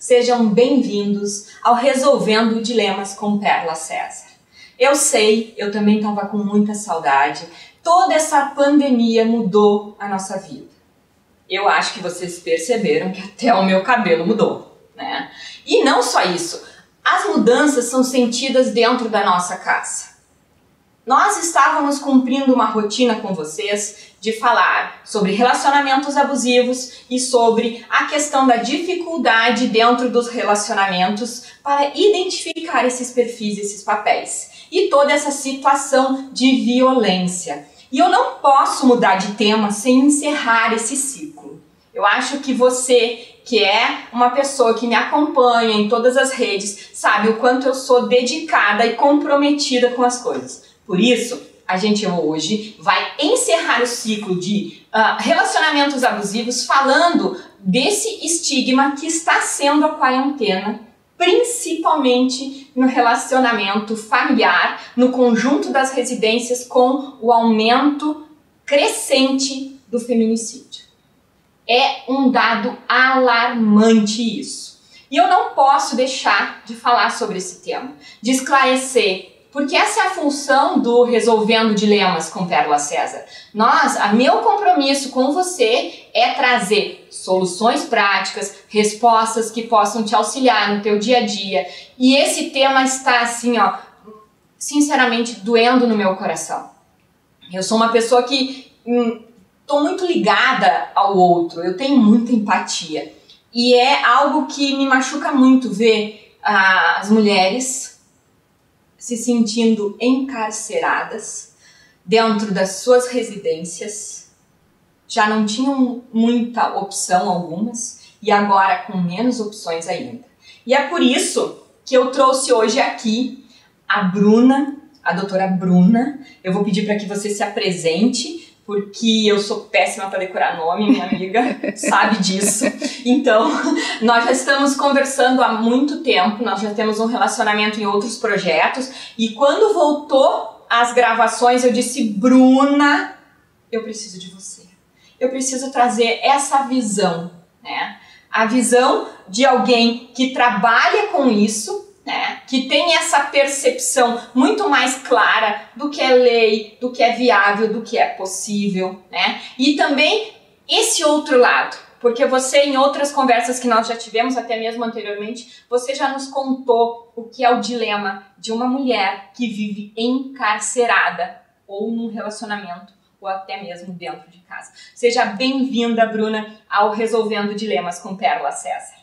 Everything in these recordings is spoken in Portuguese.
Sejam bem-vindos ao Resolvendo Dilemas com Perla César. Eu sei, eu também estava com muita saudade. Toda essa pandemia mudou a nossa vida. Eu acho que vocês perceberam que até o meu cabelo mudou, né? E não só isso, as mudanças são sentidas dentro da nossa casa. Nós estávamos cumprindo uma rotina com vocês de falar sobre relacionamentos abusivos e sobre a questão da dificuldade dentro dos relacionamentos para identificar esses perfis, esses papéis e toda essa situação de violência. E eu não posso mudar de tema sem encerrar esse ciclo. Eu acho que você, que é uma pessoa que me acompanha em todas as redes, sabe o quanto eu sou dedicada e comprometida com as coisas. Por isso, a gente hoje vai encerrar o ciclo de relacionamentos abusivos falando desse estigma que está sendo a quarentena, principalmente no relacionamento familiar, no conjunto das residências com o aumento crescente do feminicídio. É um dado alarmante isso. E eu não posso deixar de falar sobre esse tema, de esclarecer, porque essa é a função do Resolvendo Dilemas com Perla César. Meu compromisso com você é trazer soluções práticas, respostas que possam te auxiliar no teu dia a dia. E esse tema está assim, sinceramente doendo no meu coração. Eu sou uma pessoa que estou muito ligada ao outro, eu tenho muita empatia. E é algo que me machuca muito ver as mulheres se sentindo encarceradas dentro das suas residências. Já não tinham muita opção algumas e agora com menos opções ainda. E é por isso que eu trouxe hoje aqui a Bruna, a doutora Bruna. Eu vou pedir para que você se apresente, porque eu sou péssima para decorar nome, minha amiga sabe disso. Então, nós já estamos conversando há muito tempo, nós já temos um relacionamento em outros projetos, e quando voltou as gravações eu disse: Bruna, eu preciso de você. Eu preciso trazer essa visão, né? A visão de alguém que trabalha com isso, né, que tem essa percepção muito mais clara do que é lei, do que é viável, do que é possível, né? E também esse outro lado, porque você, em outras conversas que nós já tivemos, até mesmo anteriormente, você já nos contou o que é o dilema de uma mulher que vive encarcerada ou num relacionamento ou até mesmo dentro de casa. Seja bem-vinda, Bruna, ao Resolvendo Dilemas com Perla César.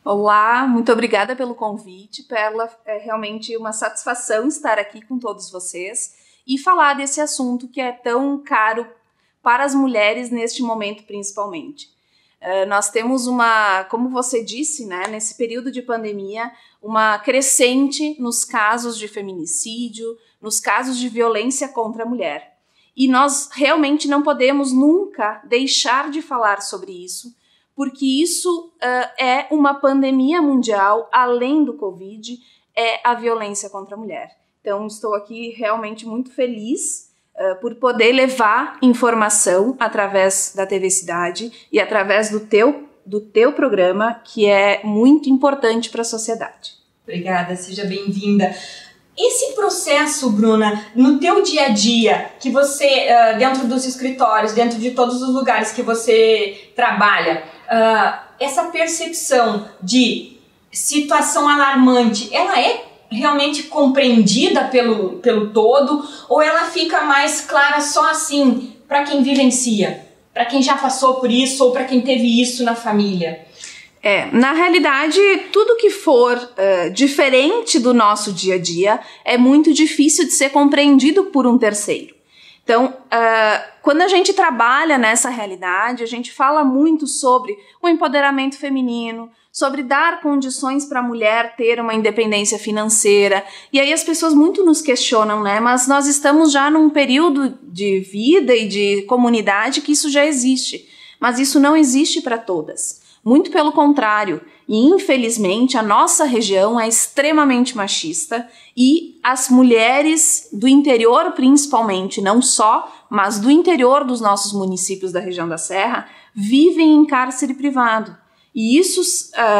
Olá, muito obrigada pelo convite, Perla. É realmente uma satisfação estar aqui com todos vocês e falar desse assunto que é tão caro para as mulheres neste momento, principalmente. Nós temos como você disse, né, nesse período de pandemia, uma crescente nos casos de feminicídio, nos casos de violência contra a mulher. E nós realmente não podemos nunca deixar de falar sobre isso, porque isso é uma pandemia mundial, além do Covid, é a violência contra a mulher. Então, estou aqui realmente muito feliz por poder levar informação através da TV Cidade e através do teu programa, que é muito importante para a sociedade. Obrigada, seja bem-vinda. Esse processo, Bruna, no teu dia a dia, que você, dentro dos escritórios, dentro de todos os lugares que você trabalha, essa percepção de situação alarmante, ela é realmente compreendida pelo todo, ou ela fica mais clara só assim para quem vivencia, para quem já passou por isso ou para quem teve isso na família? Na realidade, tudo que for diferente do nosso dia a dia é muito difícil de ser compreendido por um terceiro. Então, quando a gente trabalha nessa realidade, a gente fala muito sobre o empoderamento feminino, sobre dar condições para a mulher ter uma independência financeira. E aí as pessoas muito nos questionam, né? Mas nós estamos já num período de vida e de comunidade que isso já existe. Mas isso não existe para todas. Muito pelo contrário, e infelizmente a nossa região é extremamente machista e as mulheres do interior principalmente, não só, mas do interior dos nossos municípios da região da Serra, vivem em cárcere privado. E isso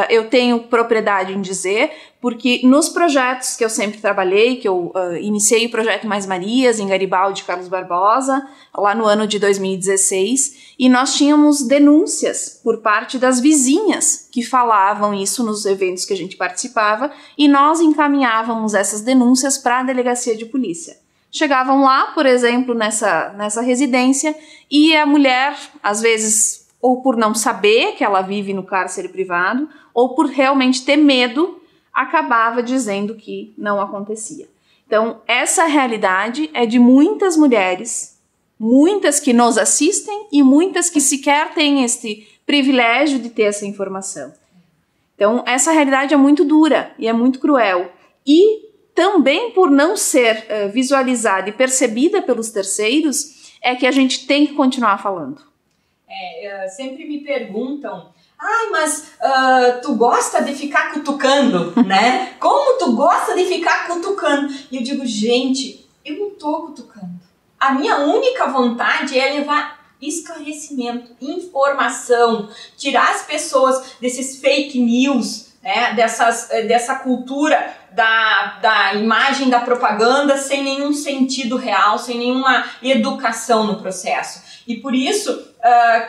eu tenho propriedade em dizer, porque nos projetos que eu sempre trabalhei, que eu iniciei o projeto Mais Marias, em Garibaldi, Carlos Barbosa, lá no ano de 2016, e nós tínhamos denúncias por parte das vizinhas que falavam isso nos eventos que a gente participava, e nós encaminhávamos essas denúncias para a delegacia de polícia. Chegavam lá, por exemplo, nessa residência, e a mulher, às vezes, ou por não saber que ela vive no cárcere privado, ou por realmente ter medo, acabava dizendo que não acontecia. Então, essa realidade é de muitas mulheres, muitas que nos assistem e muitas que sequer têm este privilégio de ter essa informação. Então, essa realidade é muito dura e é muito cruel. E também por não ser visualizada e percebida pelos terceiros, é que a gente tem que continuar falando. Sempre me perguntam, mas tu gosta de ficar cutucando, né? Como tu gosta de ficar cutucando? E eu digo, gente, eu não tô cutucando. A minha única vontade é levar esclarecimento, informação, tirar as pessoas desses fake news, né? Dessa cultura da imagem da propaganda sem nenhum sentido real, sem nenhuma educação no processo. E por isso,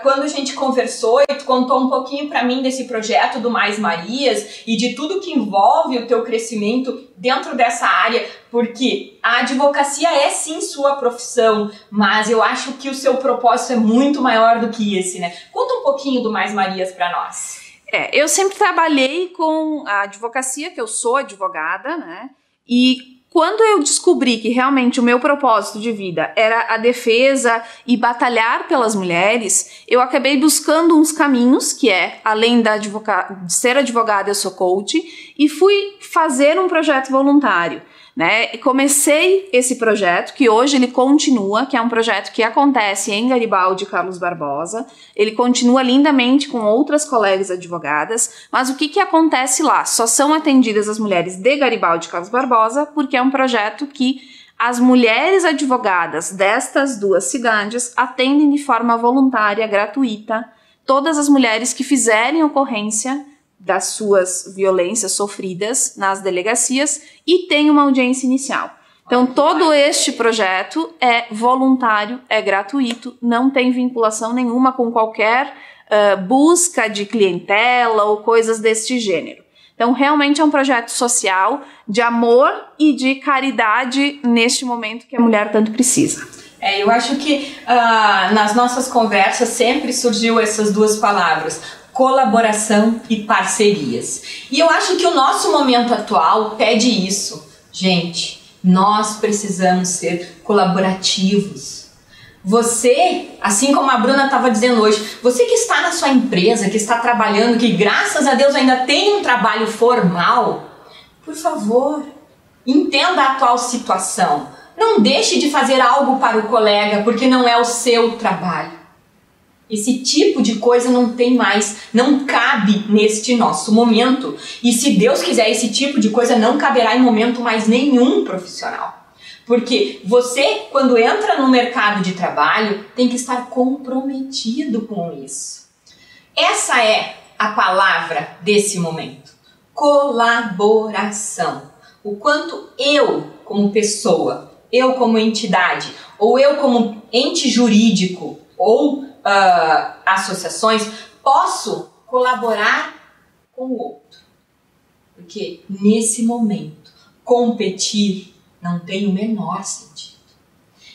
quando a gente conversou e tu contou um pouquinho para mim desse projeto do Mais Marias e de tudo que envolve o teu crescimento dentro dessa área, porque a advocacia é sim sua profissão, mas eu acho que o seu propósito é muito maior do que esse, né? Conta um pouquinho do Mais Marias para nós. Eu sempre trabalhei com a advocacia, que eu sou advogada, né? E quando eu descobri que realmente o meu propósito de vida era a defesa e batalhar pelas mulheres, eu acabei buscando uns caminhos, que além de ser advogada, eu sou coach, e fui fazer um projeto voluntário. Né? E comecei esse projeto, que hoje ele continua, que é um projeto que acontece em Garibaldi, Carlos Barbosa. Ele continua lindamente com outras colegas advogadas, mas o que acontece lá? Só são atendidas as mulheres de Garibaldi e Carlos Barbosa, porque é um projeto que as mulheres advogadas destas duas cidades atendem de forma voluntária, gratuita, todas as mulheres que fizerem ocorrência das suas violências sofridas nas delegacias e tem uma audiência inicial. Então, todo este projeto é voluntário, é gratuito, não tem vinculação nenhuma com qualquer busca de clientela ou coisas deste gênero. Então, realmente é um projeto social de amor e de caridade neste momento que a mulher tanto precisa. Eu acho que nas nossas conversas sempre surgiu essas duas palavras, colaboração e parcerias. E eu acho que o nosso momento atual pede isso. Gente, nós precisamos ser colaborativos. Você, assim como a Bruna estava dizendo hoje, você que está na sua empresa, que está trabalhando, que graças a Deus ainda tem um trabalho formal, por favor, entenda a atual situação. Não deixe de fazer algo para o colega porque não é o seu trabalho. Esse tipo de coisa não tem mais, não cabe neste nosso momento. E se Deus quiser, esse tipo de coisa não caberá em momento mais nenhum profissional. Porque você, quando entra no mercado de trabalho, tem que estar comprometido com isso. Essa é a palavra desse momento. Colaboração. O quanto eu, como pessoa, eu como entidade, ou eu como ente jurídico, ou associações, posso colaborar com o outro. Porque nesse momento, competir não tem o menor sentido.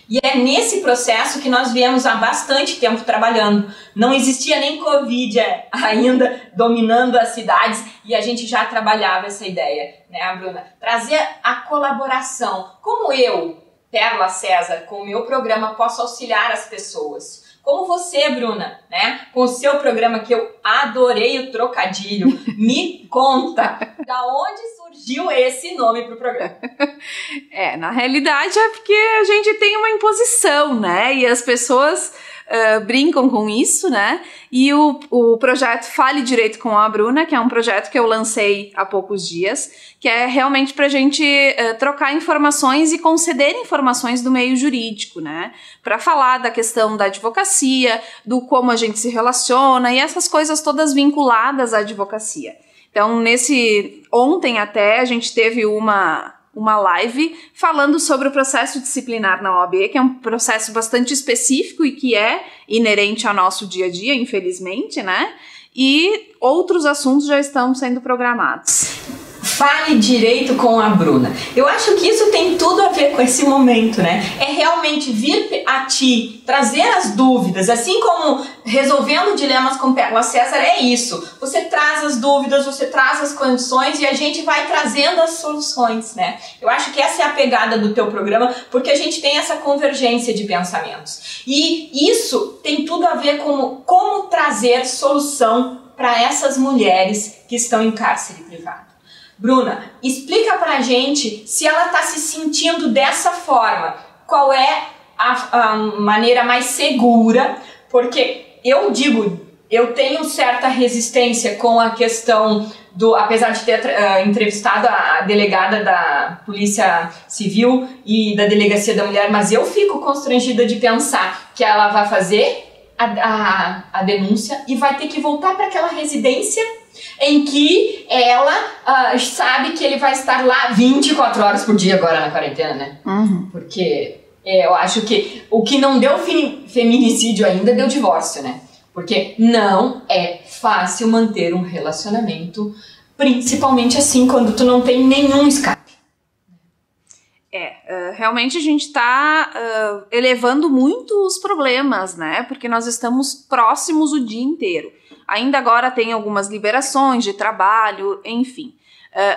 E é nesse processo que nós viemos há bastante tempo trabalhando. Não existia nem Covid ainda dominando as cidades e a gente já trabalhava essa ideia, né, Bruna? Trazer a colaboração. Como eu, Perla César, com o meu programa, posso auxiliar as pessoas? Como você, Bruna, né? Com o seu programa, que eu adorei o trocadilho, me conta da onde surgiu esse nome para o programa. Na realidade é porque a gente tem uma imposição, né? E as pessoas brincam com isso, né? E o projeto Fale Direito com a Bruna, que é um projeto que eu lancei há poucos dias, que é realmente pra gente trocar informações e conceder informações do meio jurídico, né? Para falar da questão da advocacia, do como a gente se relaciona e essas coisas todas vinculadas à advocacia. Então, ontem até a gente teve uma live falando sobre o processo disciplinar na OAB, que é um processo bastante específico e que é inerente ao nosso dia a dia, infelizmente, né? E outros assuntos já estão sendo programados. Fale Direito com a Bruna. Eu acho que isso tem tudo a ver com esse momento, né? É realmente vir a ti, trazer as dúvidas, assim como resolvendo dilemas com Pérola César, é isso. Você traz as dúvidas, você traz as condições e a gente vai trazendo as soluções, né? Eu acho que essa é a pegada do teu programa, porque a gente tem essa convergência de pensamentos. E isso tem tudo a ver com como trazer solução para essas mulheres que estão em cárcere privado. Bruna, explica pra gente se ela está se sentindo dessa forma, qual é a maneira mais segura, porque eu tenho certa resistência com a questão apesar de ter entrevistado a delegada da Polícia Civil e da Delegacia da Mulher, mas eu fico constrangida de pensar que ela vai fazer a denúncia e vai ter que voltar para aquela residência em que ela sabe que ele vai estar lá 24 horas por dia agora na quarentena, né? Uhum. Porque eu acho que o que não deu feminicídio ainda deu divórcio, né? Porque não é fácil manter um relacionamento, principalmente assim quando tu não tem nenhum escape. Realmente a gente está elevando muito os problemas, né? Porque nós estamos próximos o dia inteiro. Ainda agora tem algumas liberações de trabalho, enfim.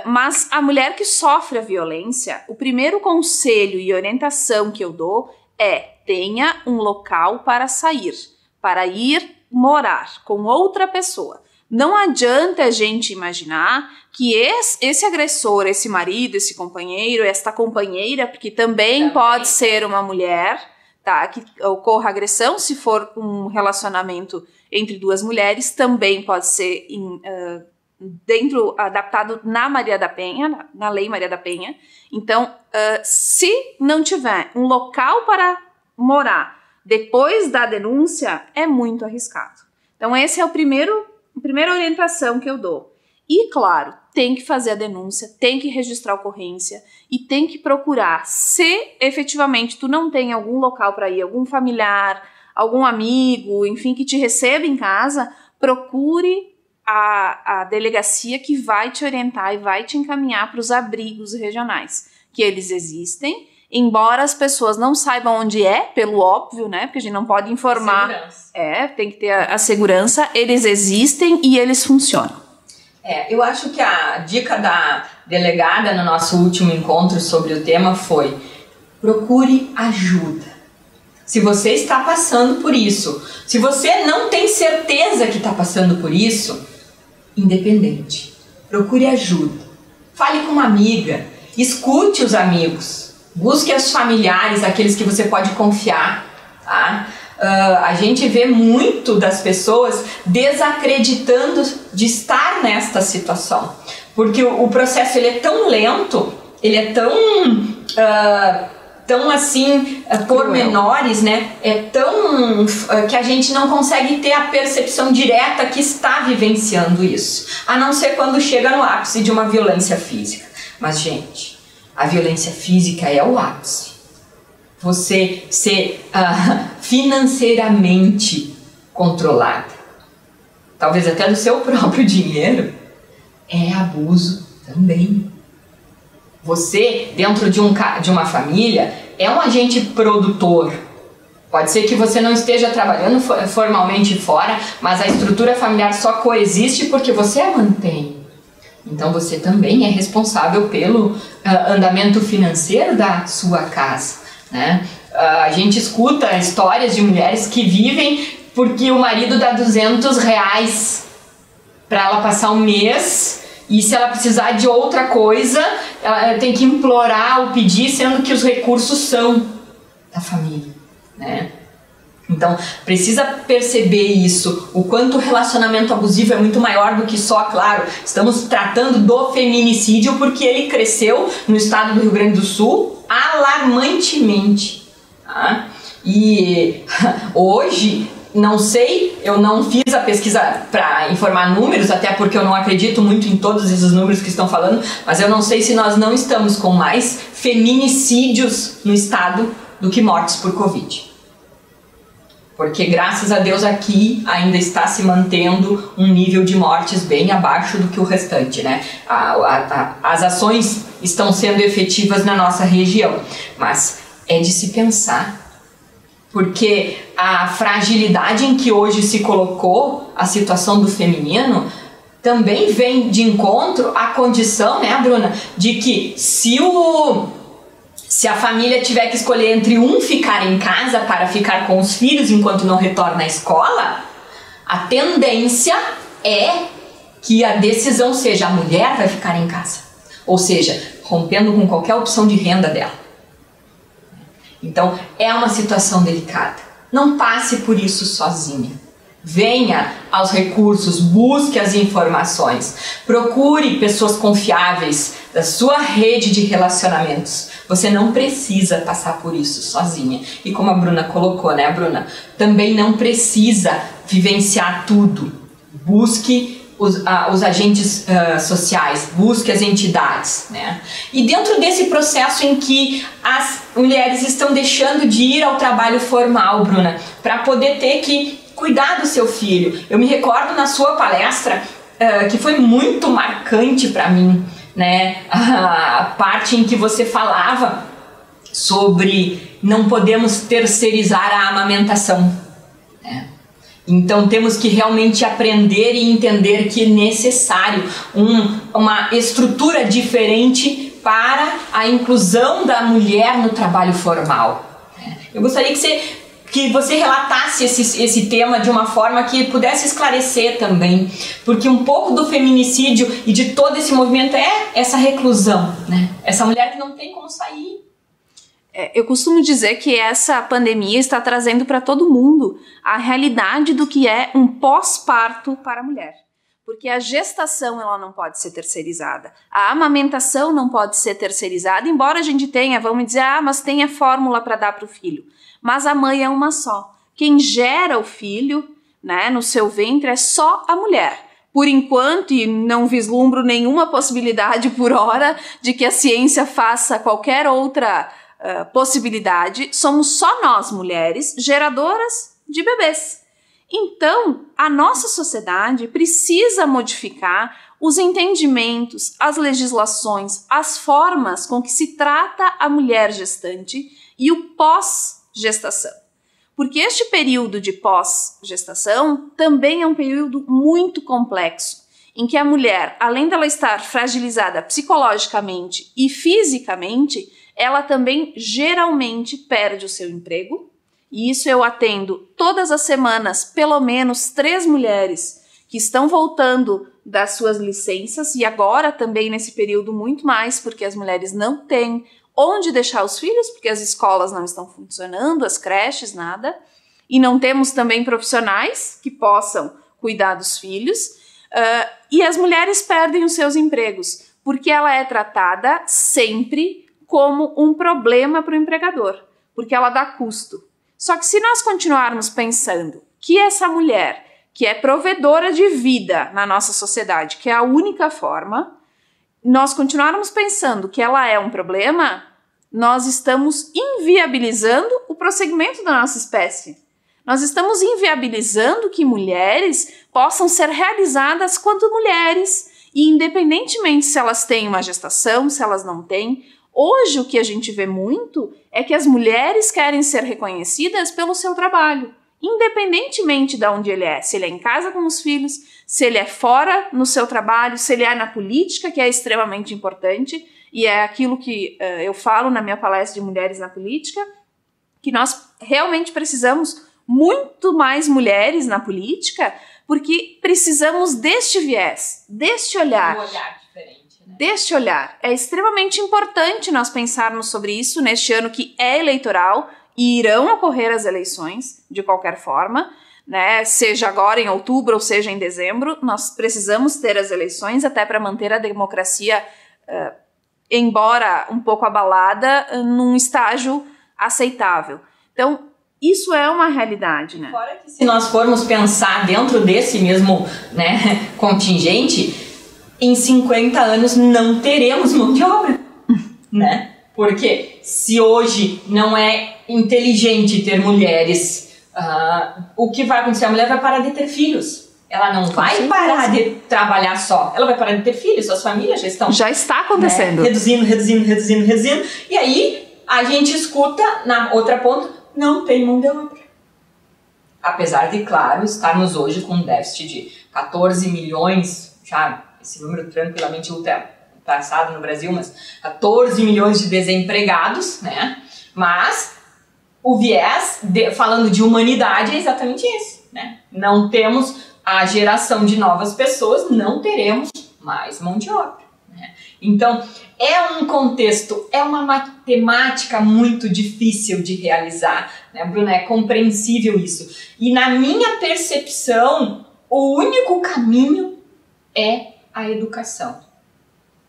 Mas a mulher que sofre a violência, o primeiro conselho e orientação que eu dou é: tenha um local para sair, para ir morar com outra pessoa. Não adianta a gente imaginar que esse agressor, esse marido, esse companheiro, esta companheira, porque também pode ser uma mulher, tá? Que ocorra agressão, se for um relacionamento entre duas mulheres, também pode ser adaptado na Maria da Penha, na Lei Maria da Penha. Então, se não tiver um local para morar depois da denúncia, é muito arriscado. Então, esse é a primeira orientação que eu dou. E, claro, tem que fazer a denúncia, tem que registrar a ocorrência e tem que procurar, se efetivamente tu não tem algum local para ir, algum familiar, algum amigo, enfim, que te receba em casa, procure a delegacia que vai te orientar e vai te encaminhar para os abrigos regionais, que eles existem, embora as pessoas não saibam onde é, pelo óbvio, né, porque a gente não pode informar. Segurança. Tem que ter a segurança, eles existem e eles funcionam. Eu acho que a dica da delegada no nosso último encontro sobre o tema foi: procure ajuda. Se você está passando por isso, se você não tem certeza que está passando por isso, independente, procure ajuda. Fale com uma amiga, escute os amigos, busque os familiares, aqueles que você pode confiar, tá? A gente vê muito das pessoas desacreditando de estar nesta situação, porque o processo ele é tão lento, ele é tão assim, pormenores, né? É tão que a gente não consegue ter a percepção direta que está vivenciando isso, a não ser quando chega no ápice de uma violência física. Mas, gente, a violência física é o ápice. Você ser financeiramente controlada, talvez até do seu próprio dinheiro, é abuso também. Você, dentro de uma família, é um agente produtor. Pode ser que você não esteja trabalhando formalmente fora, mas a estrutura familiar só coexiste porque você a mantém. Então você também é responsável pelo andamento financeiro da sua casa, né? A gente escuta histórias de mulheres que vivem porque o marido dá R$200 para ela passar um mês, e se ela precisar de outra coisa, ela tem que implorar ou pedir, sendo que os recursos são da família, né? Então, precisa perceber isso, o quanto o relacionamento abusivo é muito maior do que só, claro, estamos tratando do feminicídio porque ele cresceu no estado do Rio Grande do Sul alarmantemente. Tá? E hoje, não sei, eu não fiz a pesquisa para informar números, até porque eu não acredito muito em todos esses números que estão falando, mas eu não sei se nós não estamos com mais feminicídios no estado do que mortes por Covid. Porque, graças a Deus, aqui ainda está se mantendo um nível de mortes bem abaixo do que o restante, né? As ações estão sendo efetivas na nossa região, mas é de se pensar, porque a fragilidade em que hoje se colocou a situação do feminino também vem de encontro à condição, né, Bruna, de que se a família tiver que escolher entre ficar em casa para ficar com os filhos enquanto não retorna à escola, a tendência é que a decisão seja a mulher vai ficar em casa. Ou seja, rompendo com qualquer opção de renda dela. Então, é uma situação delicada. Não passe por isso sozinha. Venha aos recursos, busque as informações, procure pessoas confiáveis da sua rede de relacionamentos. Você não precisa passar por isso sozinha. E como a Bruna colocou, né, Bruna? Também não precisa vivenciar tudo. Busque os agentes sociais, busque as entidades, né? E dentro desse processo em que as mulheres estão deixando de ir ao trabalho formal, Bruna, para poder ter que cuidar do seu filho. Eu me recordo na sua palestra, que foi muito marcante para mim, né? A parte em que você falava sobre não podemos terceirizar a amamentação, né? Então temos que realmente aprender e entender que é necessário uma estrutura diferente para a inclusão da mulher no trabalho formal. Eu gostaria que você relatasse esse tema de uma forma que pudesse esclarecer também, porque um pouco do feminicídio e de todo esse movimento é essa reclusão, né? Essa mulher que não tem como sair. Eu costumo dizer que essa pandemia está trazendo para todo mundo a realidade do que é um pós-parto para a mulher. Porque a gestação ela não pode ser terceirizada, a amamentação não pode ser terceirizada, embora a gente tenha, vamos dizer, mas tem a fórmula para dar para o filho. Mas a mãe é uma só. Quem gera o filho, né, no seu ventre é só a mulher. Por enquanto, e não vislumbro nenhuma possibilidade por hora de que a ciência faça qualquer outra possibilidade, somos só nós, mulheres, geradoras de bebês. Então, a nossa sociedade precisa modificar os entendimentos, as legislações, as formas com que se trata a mulher gestante e o pós-gestação. Porque este período de pós-gestação também é um período muito complexo, em que a mulher, além dela estar fragilizada psicologicamente e fisicamente, ela também geralmente perde o seu emprego. E isso eu atendo todas as semanas, pelo menos 3 mulheres que estão voltando das suas licenças e agora também nesse período muito mais, porque as mulheres não têm onde deixar os filhos, porque as escolas não estão funcionando, as creches, nada. E não temos também profissionais que possam cuidar dos filhos. E as mulheres perdem os seus empregos, porque ela é tratada sempre como um problema para o empregador, porque ela dá custo. Só que se nós continuarmos pensando que essa mulher, que é provedora de vida na nossa sociedade, que é a única forma, nós continuarmos pensando que ela é um problema, nós estamos inviabilizando o prosseguimento da nossa espécie. Nós estamos inviabilizando que mulheres possam ser realizadas quanto mulheres, e independentemente se elas têm uma gestação, se elas não têm. Hoje o que a gente vê muito é que as mulheres querem ser reconhecidas pelo seu trabalho, independentemente de onde ele é, se ele é em casa com os filhos, se ele é fora no seu trabalho, se ele é na política, que é extremamente importante, e é aquilo que eu falo na minha palestra de Mulheres na Política, que nós realmente precisamos muito mais mulheres na política, porque precisamos deste viés, deste olhar. Um olhar diferente. Deste olhar. É extremamente importante nós pensarmos sobre isso neste ano que é eleitoral e irão ocorrer as eleições de qualquer forma, né? Seja agora em outubro ou seja em dezembro, nós precisamos ter as eleições até para manter a democracia, embora um pouco abalada, num estágio aceitável. Então, isso é uma realidade, né? Fora que se nós formos pensar dentro desse mesmo, né, contingente, em 50 anos não teremos mão de obra, né? Porque se hoje não é inteligente ter mulheres, o que vai acontecer? A mulher vai parar de ter filhos. Ela não vai parar de trabalhar só. Ela vai parar de ter filhos, suas famílias já está acontecendo. Né, reduzindo. E aí a gente escuta, na outra ponta, não tem mão de obra. Apesar de, claro, estarmos hoje com um déficit de 14 milhões, já esse número tranquilamente ultrapassado no Brasil, mas 14 milhões de desempregados, né? Mas o viés, falando de humanidade, é exatamente esse, né? Não temos a geração de novas pessoas, não teremos mais mão de obra, né? Então, é um contexto, é uma matemática muito difícil de realizar, né, Bruna? É compreensível isso. E na minha percepção, o único caminho é a educação.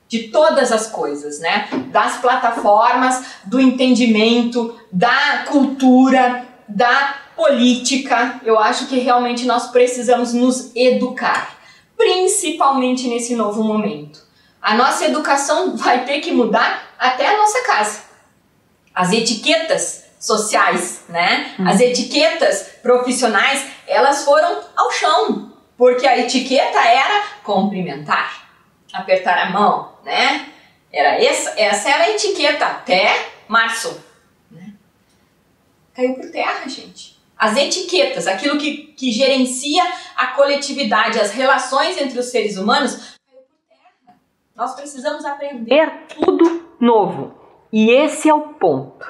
De todas as coisas, né? Das plataformas, do entendimento, da cultura, da política. Eu acho que realmente nós precisamos nos educar, principalmente nesse novo momento. A nossa educação vai ter que mudar até a nossa casa. As etiquetas sociais, né? As etiquetas profissionais, elas foram ao chão, porque a etiqueta era cumprimentar, apertar a mão, né? Essa era a etiqueta até março, né? Caiu por terra, gente. As etiquetas, aquilo que gerencia a coletividade, as relações entre os seres humanos, caiu por terra. Nós precisamos aprender tudo novo. E esse é o ponto.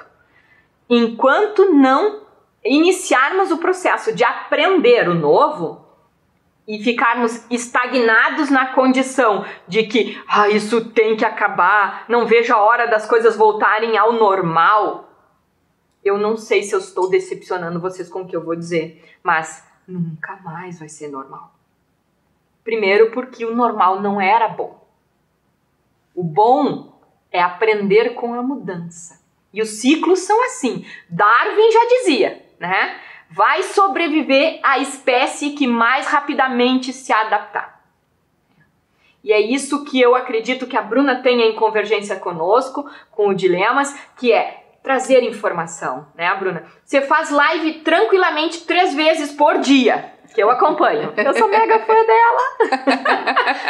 Enquanto não iniciarmos o processo de aprender o novo e ficarmos estagnados na condição de que isso tem que acabar, não vejo a hora das coisas voltarem ao normal, eu não sei se eu estou decepcionando vocês com o que eu vou dizer, mas nunca mais vai ser normal. Primeiro porque o normal não era bom. O bom é aprender com a mudança. E os ciclos são assim. Darwin já dizia, né? Vai sobreviver a espécie que mais rapidamente se adaptar. E é isso que eu acredito que a Bruna tenha em convergência conosco, com o Dilemas, que é trazer informação, né, Bruna? Você faz live tranquilamente 3 vezes por dia, que eu acompanho. Eu sou mega fã dela.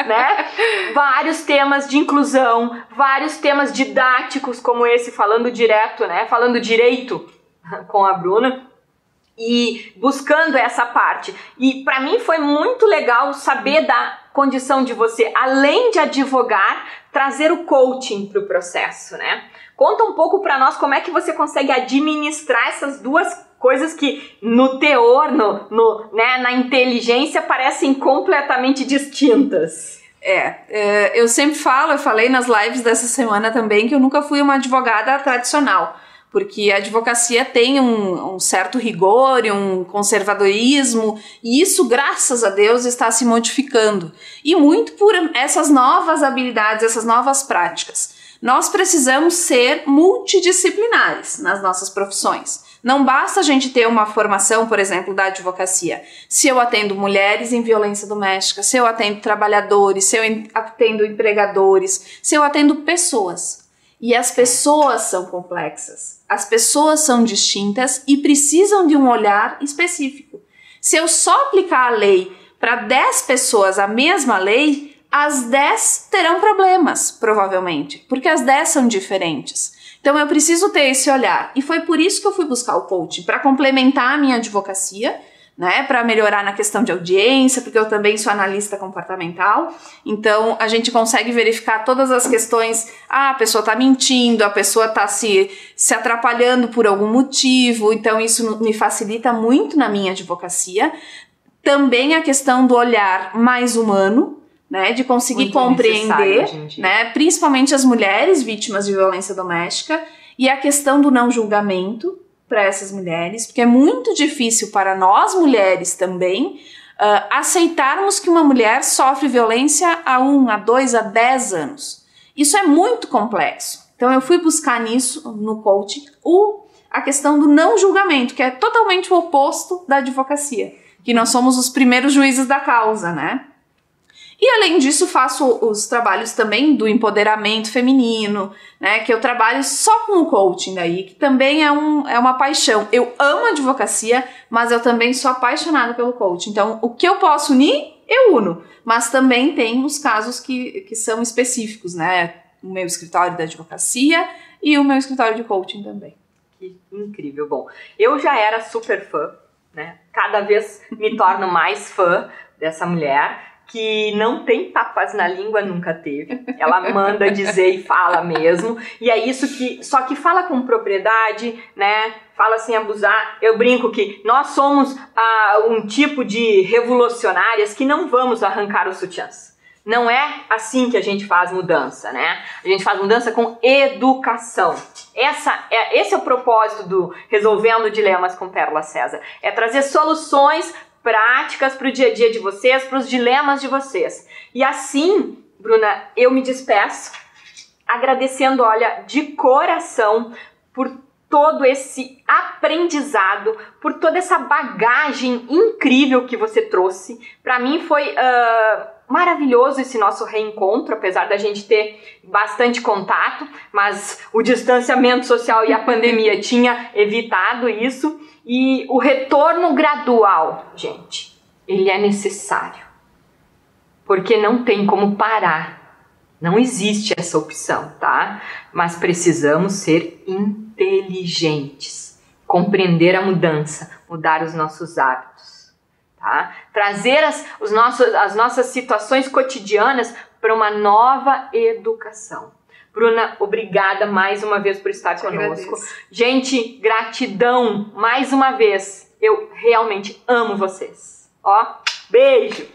Né? Vários temas de inclusão, vários temas didáticos como esse, falando direto, né? Falando direito com a Bruna. E buscando essa parte. E para mim foi muito legal saber da condição de você, além de advogar, trazer o coaching para o processo, né? Conta um pouco para nós como é que você consegue administrar essas duas coisas que no teor, né, na inteligência parecem completamente distintas. Eu sempre falo, eu falei nas lives dessa semana também que eu nunca fui uma advogada tradicional. Porque a advocacia tem um certo rigor e um conservadorismo, e isso, graças a Deus, está se modificando. E muito por essas novas habilidades, essas novas práticas. Nós precisamos ser multidisciplinares nas nossas profissões. Não basta a gente ter uma formação, por exemplo, da advocacia. Se eu atendo mulheres em violência doméstica, se eu atendo trabalhadores, se eu atendo empregadores, se eu atendo pessoas. E as pessoas são complexas, as pessoas são distintas e precisam de um olhar específico. Se eu só aplicar a lei para 10 pessoas a mesma lei, as 10 terão problemas, provavelmente, porque as 10 são diferentes. Então eu preciso ter esse olhar. E foi por isso que eu fui buscar o coaching, para complementar a minha advocacia, né, para melhorar na questão de audiência, porque eu também sou analista comportamental, então a gente consegue verificar todas as questões, a pessoa está mentindo, a pessoa está se atrapalhando por algum motivo, então isso me facilita muito na minha advocacia. Também a questão do olhar mais humano, né, de conseguir muito compreender, né, principalmente as mulheres vítimas de violência doméstica, e a questão do não julgamento, para essas mulheres, porque é muito difícil para nós mulheres também aceitarmos que uma mulher sofre violência há 1, há 2, há 10 anos. Isso é muito complexo. Então eu fui buscar nisso, no coaching, a questão do não julgamento, que é totalmente o oposto da advocacia, que nós somos os primeiros juízes da causa, né? E além disso faço os trabalhos também do empoderamento feminino, né, que eu trabalho só com o coaching daí, que também é uma paixão. Eu amo a advocacia, mas eu também sou apaixonada pelo coaching. Então, o que eu posso unir, eu uno. Mas também tem os casos que são específicos, né? O meu escritório da advocacia e o meu escritório de coaching também. Que incrível. Bom, eu já era super fã, né? Cada vez me torno mais fã dessa mulher, que não tem papas na língua, nunca teve. Ela manda dizer e fala mesmo. E é isso só que fala com propriedade, né? Fala sem abusar. Eu brinco que nós somos um tipo de revolucionárias que não vamos arrancar os sutiãs. Não é assim que a gente faz mudança, né? A gente faz mudança com educação. Esse é o propósito do Resolvendo Dilemas com Pérola César. É trazer soluções práticas para o dia a dia de vocês, para os dilemas de vocês. E assim, Bruna, eu me despeço agradecendo, olha, de coração por todo esse aprendizado, por toda essa bagagem incrível que você trouxe. Para mim foi maravilhoso esse nosso reencontro, apesar da gente ter bastante contato, mas o distanciamento social e a pandemia tinha evitado isso. E o retorno gradual, gente, ele é necessário, porque não tem como parar, não existe essa opção, tá? Mas precisamos ser inteligentes, compreender a mudança, mudar os nossos hábitos, tá? Trazer as nossas situações cotidianas para uma nova educação. Bruna, obrigada mais uma vez por estar conosco. Gente, gratidão mais uma vez. Eu realmente amo vocês. Ó, beijo!